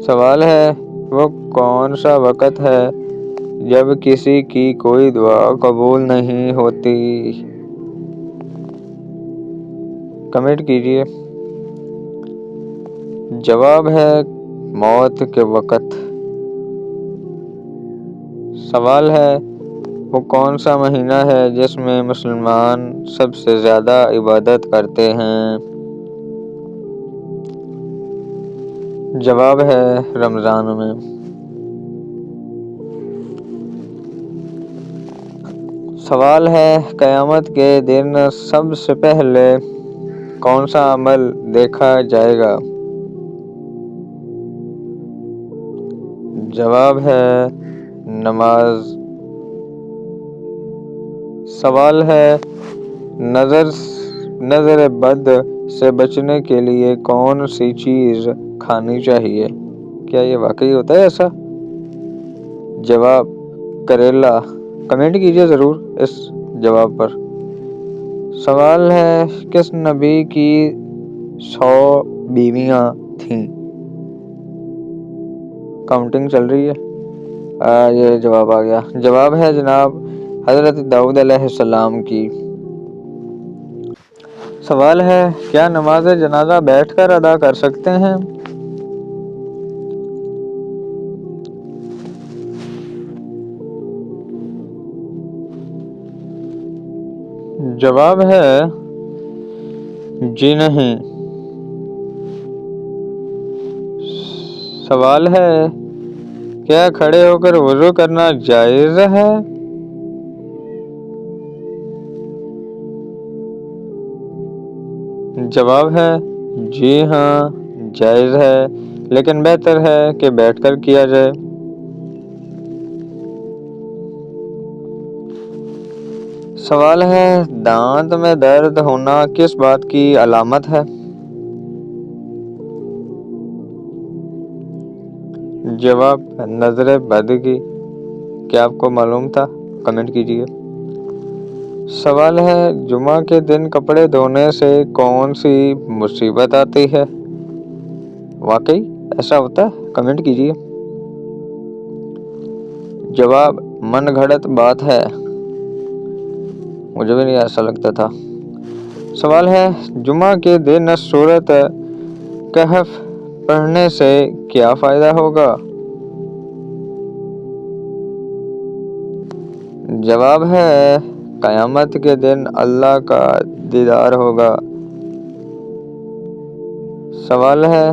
سوال ہے وہ کون سا وقت ہے جب کسی کی کوئی دعا قبول نہیں ہوتی؟ کمنٹ کیجیے۔ جواب ہے موت کے وقت۔ سوال ہے وہ کون سا مہینہ ہے جس میں مسلمان سب سے زیادہ عبادت کرتے ہیں؟ جواب ہے رمضان میں۔ سوال ہے قیامت کے دن سب سے پہلے کون سا عمل دیکھا جائے گا؟ جواب ہے نماز۔ سوال ہے نظر بد سے بچنے کے لیے کون سی چیز کھانی چاہیے؟ کیا یہ واقعی ہوتا ہے ایسا؟ جواب کریلا۔ کمنٹ کیجیے ضرور اس جواب پر۔ سوال ہے کس نبی کی 100 بیویاں تھیں؟ کاؤنٹنگ چل رہی ہے۔ یہ جواب آ گیا۔ جواب ہے جناب حضرت داؤد علیہ السلام کی۔ سوال ہے کیا نماز جنازہ بیٹھ کر ادا کر سکتے ہیں؟ جواب ہے جی نہیں۔ سوال ہے کیا کھڑے ہو کر وضو کرنا جائز ہے؟ جواب ہے جی ہاں جائز ہے، لیکن بہتر ہے کہ بیٹھ کر کیا جائے۔ سوال ہے دانت میں درد ہونا کس بات کی علامت ہے؟ جواب نظر بد کی۔ کیا آپ کو معلوم تھا؟ کمنٹ کیجیے۔ سوال ہے جمعہ کے دن کپڑے دھونے سے کون سی مصیبت آتی ہے؟ واقعی ایسا ہوتا ہے؟ کمنٹ کیجیے۔ جواب من گھڑت بات ہے، مجھے بھی نہیں ایسا لگتا تھا۔ سوال ہے جمعہ کے دن سورۃ کہف پڑھنے سے کیا فائدہ ہوگا؟ جواب ہے قیامت کے دن اللہ کا دیدار ہوگا۔ سوال ہے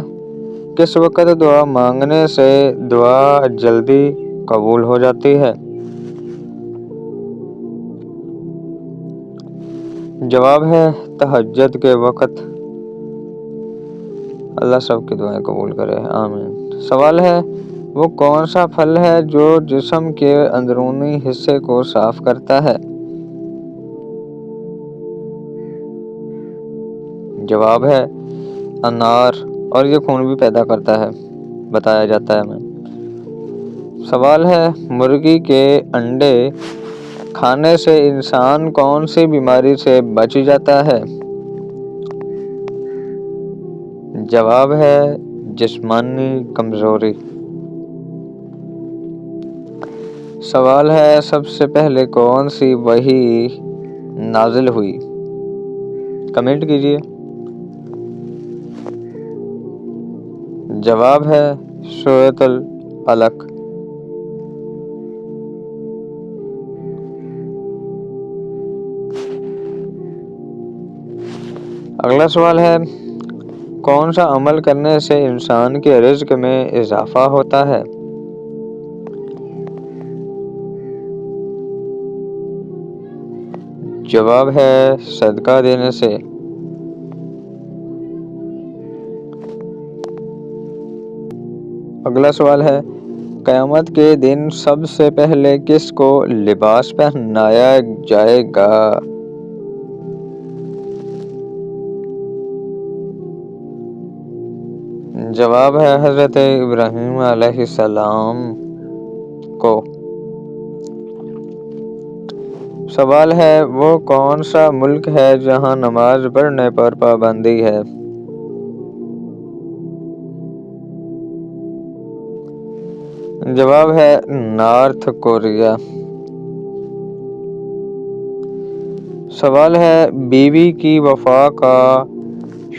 کس وقت دعا مانگنے سے دعا جلدی قبول ہو جاتی ہے؟ جواب ہے تہجد کے وقت۔ اللہ سب کی دعائیں قبول کرے، آمین۔ سوال ہے وہ کون سا پھل ہے جو جسم کے اندرونی حصے کو صاف کرتا ہے؟ جواب ہے انار، اور یہ خون بھی پیدا کرتا ہے، بتایا جاتا ہے ہمیں۔ سوال ہے مرغی کے انڈے کھانے سے انسان کون سی بیماری سے بچ جاتا ہے؟ جواب ہے جسمانی کمزوری۔ سوال ہے سب سے پہلے کون سی وحی نازل ہوئی؟ کمنٹ کیجیے۔ جواب ہے سورۃ العلق۔ اگلا سوال ہے کون سا عمل کرنے سے انسان کے رزق میں اضافہ ہوتا ہے؟ جواب ہے صدقہ دینے سے۔ اگلا سوال ہے قیامت کے دن سب سے پہلے کس کو لباس پہنایا جائے گا؟ جواب ہے حضرت ابراہیم علیہ السلام کو۔ سوال ہے وہ کون سا ملک ہے جہاں نماز پڑھنے پر پابندی ہے؟ جواب ہے نارتھ کوریا۔ سوال ہے بیوی کی وفا کا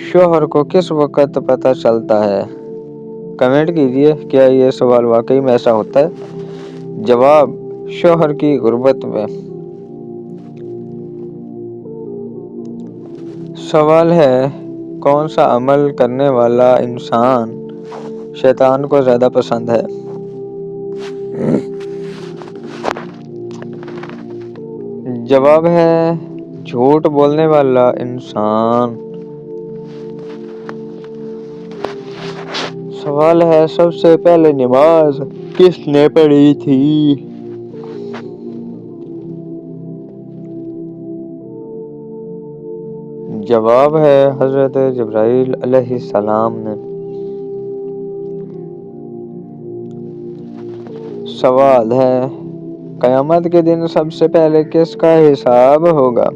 شوہر کو کس وقت پتہ چلتا ہے؟ کمنٹ کیجئے کیا یہ سوال واقعی میں ایسا ہوتا ہے؟ جواب شوہر کی غربت میں۔ سوال ہے کون سا عمل کرنے والا انسان شیطان کو زیادہ پسند ہے؟ جواب ہے جھوٹ بولنے والا انسان۔ سوال ہے سب سے پہلے نماز کس نے پڑھی تھی؟ جواب ہے حضرت جبرائیل علیہ السلام نے۔ سوال ہے قیامت کے دن سب سے پہلے کس کا حساب ہوگا؟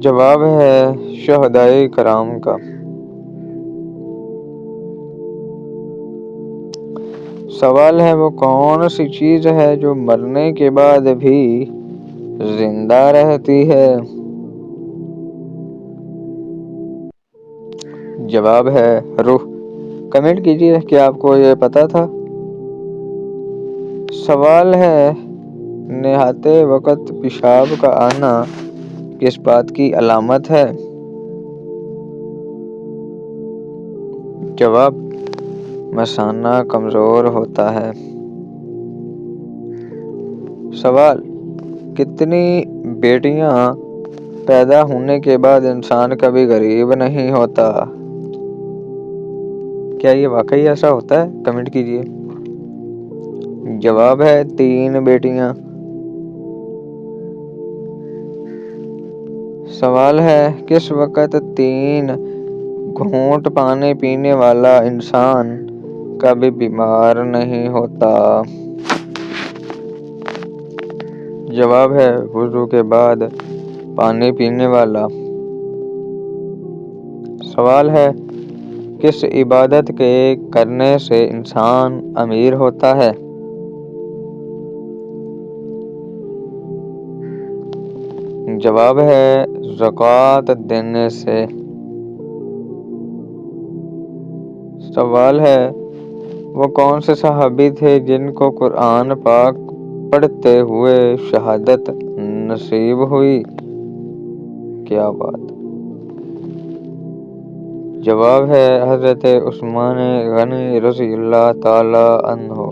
جواب ہے شہدائے کرام کا۔ سوال ہے وہ کون سی چیز ہے جو مرنے کے بعد بھی زندہ رہتی ہے؟ جواب ہے روح۔ کمنٹ کیجئے کیا آپ کو یہ پتا تھا؟ سوال ہے نہاتے وقت پیشاب کا آنا کس بات کی علامت ہے؟ جواب مثانہ کمزور ہوتا ہے۔ سوال کتنی بیٹیاں پیدا ہونے کے بعد انسان کبھی غریب نہیں ہوتا؟ کیا یہ واقعی ایسا ہوتا ہے؟ کمنٹ کیجئے۔ جواب ہے 3 بیٹیاں۔ سوال ہے کس وقت 3 گھونٹ پانی پینے والا انسان کبھی بیمار نہیں ہوتا؟ جواب ہے وضو کے بعد پانی پینے والا۔ سوال ہے کس عبادت کے کرنے سے انسان امیر ہوتا ہے؟ جواب ہے زکوٰۃ دینے سے۔ سوال ہے وہ کون سے صحابی تھے جن کو قرآن پاک پڑھتے ہوئے شہادت نصیب ہوئی؟ کیا بات! جواب ہے حضرت عثمان غنی رضی اللہ تعالی عنہ۔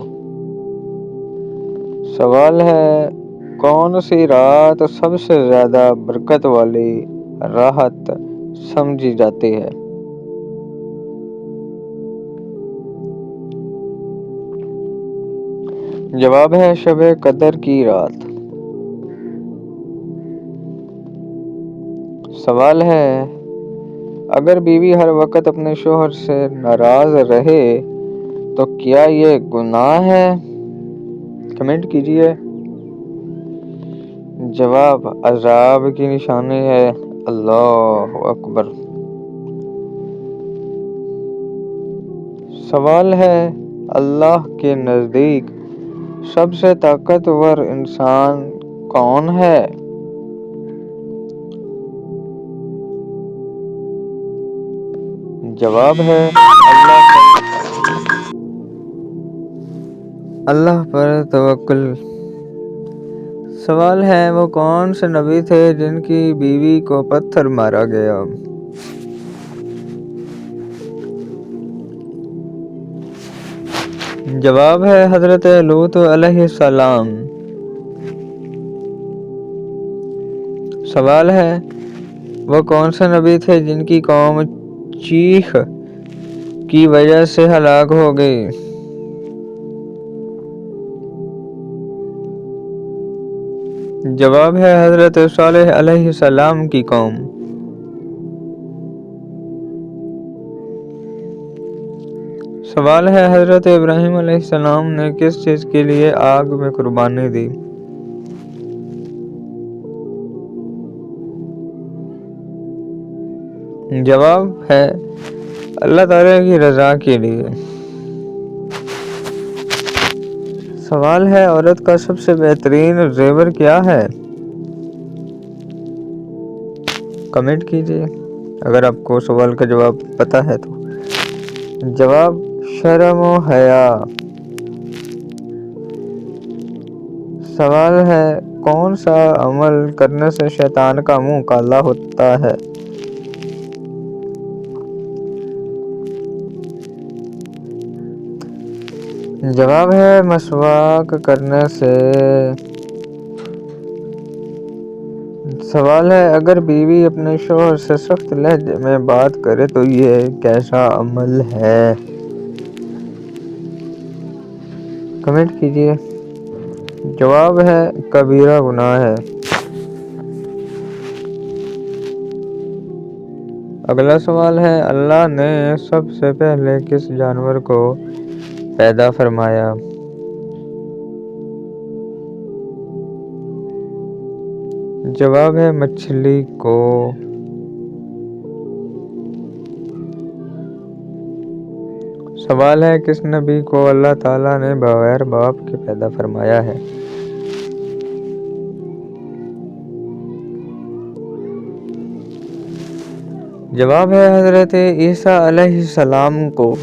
سوال ہے کون سی رات سب سے زیادہ برکت والی رات سمجھی جاتی ہے؟ جواب ہے شب قدر کی رات۔ سوال ہے اگر بیوی ہر وقت اپنے شوہر سے ناراض رہے تو کیا یہ گناہ ہے؟ کمنٹ کیجئے۔ جواب عذاب کی نشانی ہے۔ اللہ اکبر۔ سوال ہے اللہ کے نزدیک سب سے طاقتور انسان کون ہے؟ جواب ہے اللہ پر توکل۔ سوال ہے وہ کون سے نبی تھے جن کی بیوی کو پتھر مارا گیا؟ جواب ہے حضرت لوط علیہ السلام۔ سوال ہے وہ کون سے نبی تھے جن کی قوم چیخ کی وجہ سے ہلاک ہو گئی؟ جواب ہے حضرت صالح علیہ السلام کی قوم۔ سوال ہے حضرت ابراہیم علیہ السلام نے کس چیز کے لیے آگ میں قربانی دی؟ جواب ہے اللہ تعالیٰ کی رضا کے لیے۔ سوال ہے عورت کا سب سے بہترین زیور کیا ہے؟ کمنٹ کیجیے اگر آپ کو سوال کا جواب پتہ ہے تو۔ جواب شرم و حیا۔ سوال ہے کون سا عمل کرنے سے شیطان کا منہ کالا ہوتا ہے؟ جواب ہے مسواک کرنے سے۔ سوال ہے اگر بیوی اپنے شوہر سے سخت لہجے میں بات کرے تو یہ کیسا عمل ہے؟ کمنٹ کیجیے۔ جواب ہے کبیرہ گناہ ہے۔ اگلا سوال ہے اللہ نے سب سے پہلے کس جانور کو پیدا فرمایا؟ جواب ہے مچھلی کو۔ سوال ہے کس نبی کو اللہ تعالیٰ نے بغیر باپ کے پیدا فرمایا ہے؟ جواب ہے حضرت عیسیٰ علیہ السلام کو۔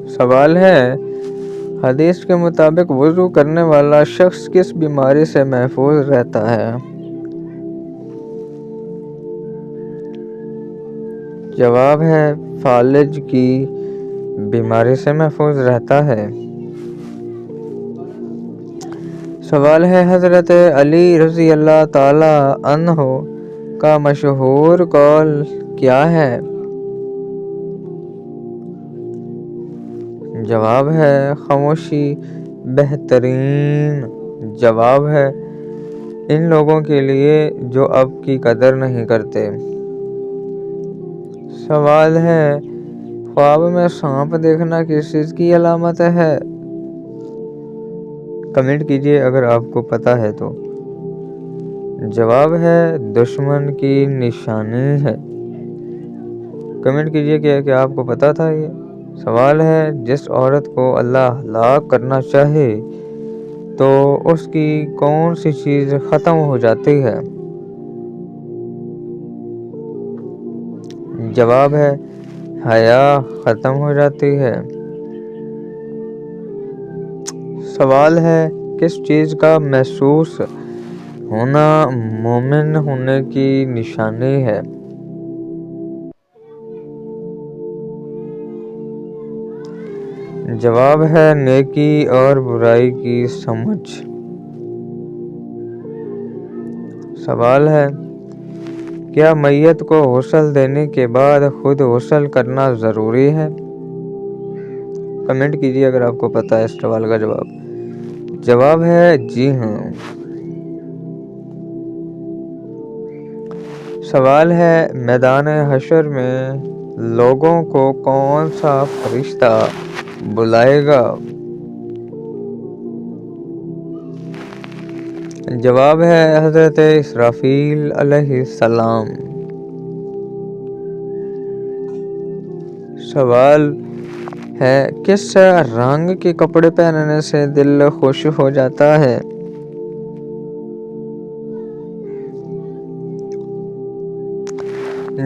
سوال ہے حدیث کے مطابق وضو کرنے والا شخص کس بیماری سے محفوظ رہتا ہے؟ جواب ہے فالج کی بیماری سے محفوظ رہتا ہے۔ سوال ہے حضرت علی رضی اللہ تعالی عنہ کا مشہور قول کیا ہے؟ جواب ہے خاموشی بہترین۔ جواب ہے ان لوگوں کے لیے جو اب کی قدر نہیں کرتے۔ سوال ہے خواب میں سانپ دیکھنا کس چیز کی علامت ہے؟ کمنٹ کیجیے اگر آپ کو پتہ ہے تو۔ جواب ہے دشمن کی نشانی ہے۔ کمنٹ کیجیے کہ کیا آپ کو پتہ تھا یہ؟ سوال ہے جس عورت کو اللہ ہلاک کرنا چاہے تو اس کی کون سی چیز ختم ہو جاتی ہے؟ جواب ہے حیا ختم ہو جاتی ہے۔ سوال ہے کس چیز کا محسوس ہونا مومن ہونے کی نشانی ہے؟ جواب ہے نیکی اور برائی کی سمجھ۔ سوال ہے کیا میت کو غسل دینے کے بعد خود غسل کرنا ضروری ہے؟ کمنٹ کیجیے اگر آپ کو پتہ ہے اس سوال کا جواب۔ جواب ہے جی ہاں۔ سوال ہے میدان حشر میں لوگوں کو کون سا فرشتہ بلائے گا؟ جواب ہے حضرت اسرافیل علیہ السلام۔ سوال ہے کس رنگ کے کپڑے پہننے سے دل خوش ہو جاتا ہے؟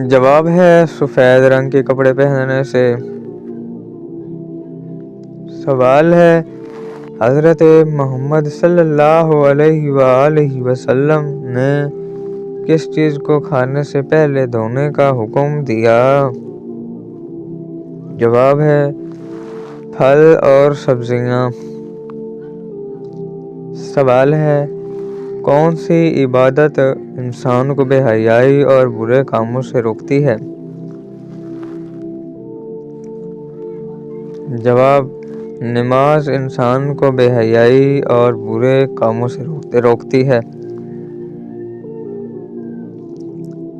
جواب ہے سفید رنگ کے کپڑے پہننے سے۔ سوال ہے حضرت محمد صلی اللہ علیہ وآلہ وسلم نے کس چیز کو کھانے سے پہلے دھونے کا حکم دیا؟ جواب ہے پھل اور سبزیاں۔ سوال ہے کون سی عبادت انسان کو بے حیائی اور برے کاموں سے روکتی ہے؟ جواب نماز انسان کو بے حیائی اور برے کاموں سے روکتی ہے۔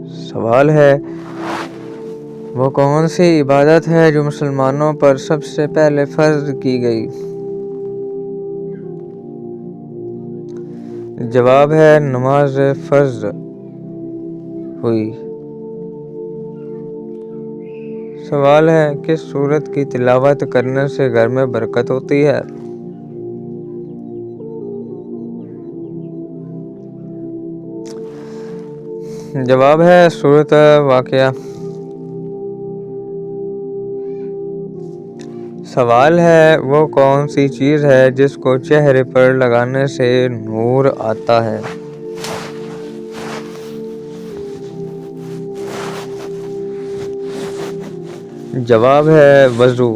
سوال ہے وہ کون سی عبادت ہے جو مسلمانوں پر سب سے پہلے فرض کی گئی؟ جواب ہے نماز فرض۔ ہوئی۔ سوال ہے کس سورت کی تلاوت کرنے سے گھر میں برکت ہوتی ہے؟ جواب ہے سورت واقعہ۔ سوال ہے وہ کون سی چیز ہے جس کو چہرے پر لگانے سے نور آتا ہے؟ جواب ہے وضو۔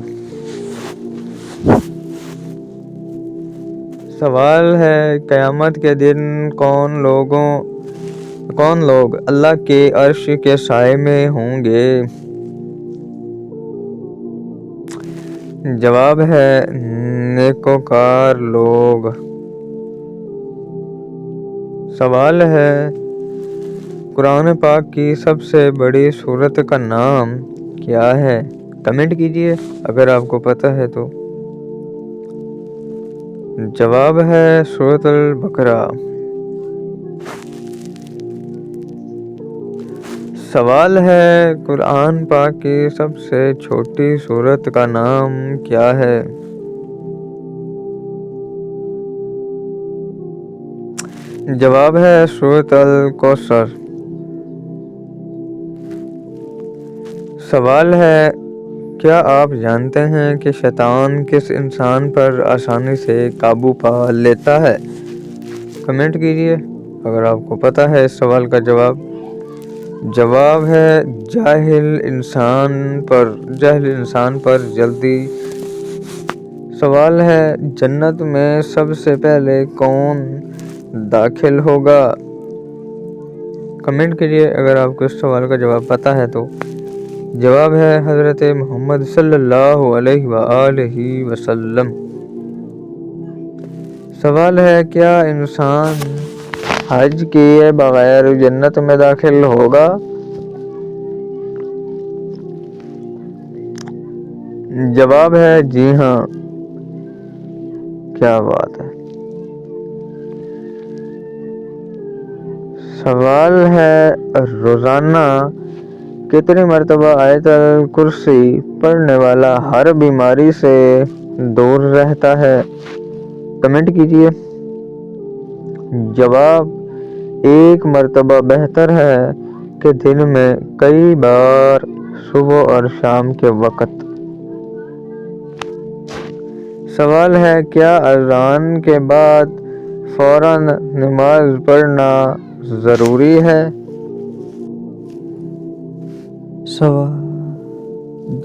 سوال ہے قیامت کے دن کون لوگ اللہ کے عرش کے سائے میں ہوں گے؟ جواب ہے نیکوکار لوگ۔ سوال ہے قرآن پاک کی سب سے بڑی سورت کا نام کیا ہے؟ کمنٹ کیجئے اگر آپ کو پتہ ہے تو۔ جواب ہے سورۃ البقرہ۔ سوال ہے قرآن پاک کی سب سے چھوٹی سورت کا نام کیا ہے؟ جواب ہے سورۃ الکوثر۔ سوال ہے کیا آپ جانتے ہیں کہ شیطان کس انسان پر آسانی سے قابو پا لیتا ہے؟ کمنٹ کیجئے اگر آپ کو پتہ ہے اس سوال کا جواب۔ جواب ہے جاہل انسان پر جلدی۔ سوال ہے جنت میں سب سے پہلے کون داخل ہوگا؟ کمنٹ کیجئے اگر آپ کو اس سوال کا جواب پتہ ہے تو۔ جواب ہے حضرت محمد صلی اللہ علیہ وآلہ وسلم۔ سوال ہے کیا انسان حج کیے بغیر جنت میں داخل ہوگا؟ جواب ہے جی ہاں۔ کیا بات ہے۔ سوال ہے روزانہ کتنی مرتبہ آیت الکرسی پڑھنے والا ہر بیماری سے دور رہتا ہے؟ کمنٹ کیجئے۔ جواب 1 مرتبہ بہتر ہے کہ دن میں کئی بار صبح اور شام کے وقت۔ سوال ہے کیا اذان کے بعد فوراً نماز پڑھنا ضروری ہے؟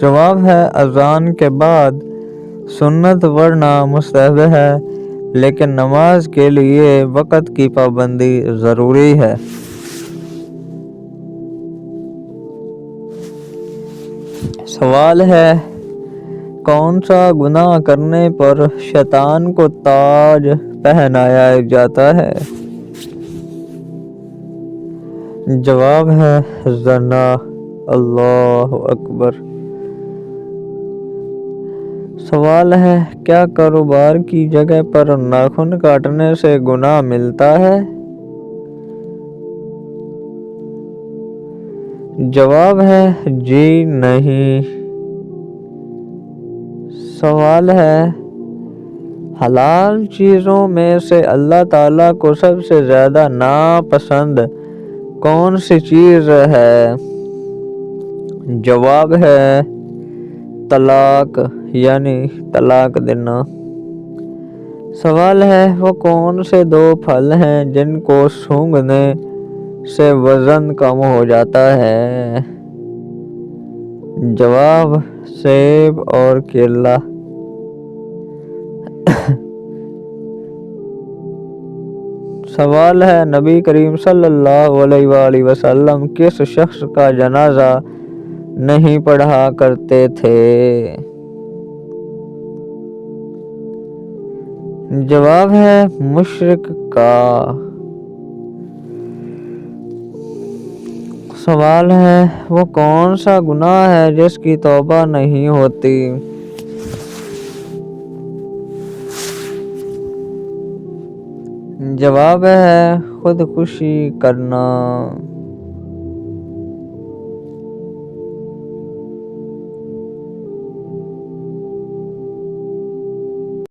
جواب ہے اذان کے بعد سنت پڑھنا مستحب ہے لیکن نماز کے لیے وقت کی پابندی ضروری ہے۔ سوال ہے کون سا گناہ کرنے پر شیطان کو تاج پہنایا جاتا ہے؟ جواب ہے زنا۔ اللہ اکبر۔ سوال ہے کیا کاروبار کی جگہ پر ناخن کاٹنے سے گناہ ملتا ہے؟ جواب ہے جی نہیں۔ سوال ہے حلال چیزوں میں سے اللہ تعالیٰ کو سب سے زیادہ ناپسند کون سی چیز ہے؟ جواب ہے طلاق یعنی طلاق دینا۔ سوال ہے وہ کون سے 2 پھل ہیں جن کو سونگھنے سے وزن کم ہو جاتا ہے؟ جواب سیب اور کیلا۔ سوال ہے نبی کریم صلی اللہ علیہ وآلہ وسلم کس شخص کا جنازہ نہیں پڑھا کرتے تھے؟ جواب ہے مشرک کا۔ سوال ہے وہ کون سا گناہ ہے جس کی توبہ نہیں ہوتی؟ جواب ہے خودکشی کرنا۔